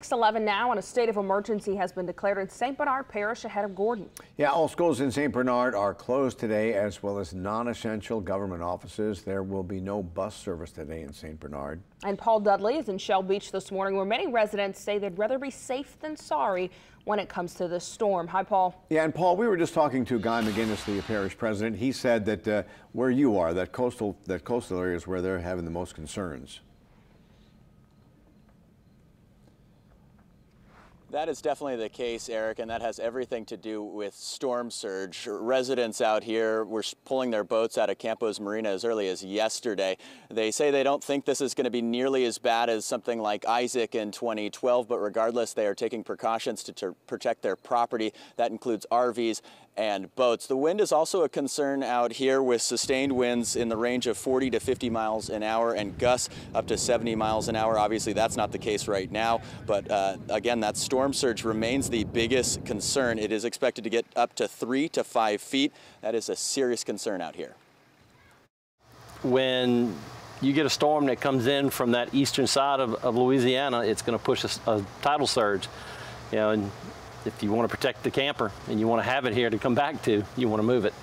6:11 now, and a state of emergency has been declared in St. Bernard Parish ahead of Gordon. Yeah, all schools in St. Bernard are closed today, as well as non-essential government offices. There will be no bus service today in St. Bernard. And Paul Dudley is in Shell Beach this morning, where many residents say they'd rather be safe than sorry when it comes to this storm. Hi, Paul. Yeah, and Paul, we were just talking to Guy McGinnis, the parish president. He said that where you are, that coastal area is where they're having the most concerns. That is definitely the case, Eric, and that has everything to do with storm surge. Residents out here were pulling their boats out of Campos Marina as early as yesterday. They say they don't think this is going to be nearly as bad as something like Isaac in 2012, but regardless, they are taking precautions to protect their property. That includes RVs and boats. The wind is also a concern out here, with sustained winds in the range of 40 to 50 miles an hour and gusts up to 70 miles an hour. Obviously, that's not the case right now, but again, that storm surge remains the biggest concern. It is expected to get up to 3 to 5 feet. That is a serious concern out here. When you get a storm that comes in from that eastern side of Louisiana, it's going to push a tidal surge. You know, and if you want to protect the camper and you want to have it here to come back to, you want to move it.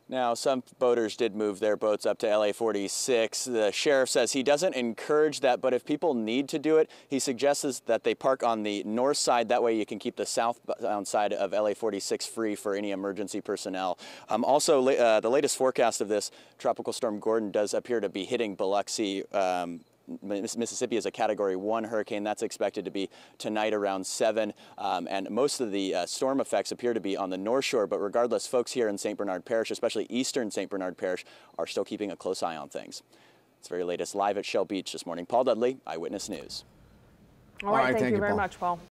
Now, some boaters did move their boats up to LA 46. The sheriff says he doesn't encourage that, but if people need to do it, he suggests that they park on the north side. That way you can keep the southbound side of LA 46 free for any emergency personnel. Also, the latest forecast of this tropical storm Gordon does appear to be hitting Biloxi. Mississippi is a Category 1 hurricane. That's expected to be tonight around 7. And most of the storm effects appear to be on the North Shore. But regardless, folks here in St. Bernard Parish, especially eastern St. Bernard Parish, are still keeping a close eye on things. It's the very latest live at Shell Beach this morning. Paul Dudley, Eyewitness News. All right, thank you very much, Paul.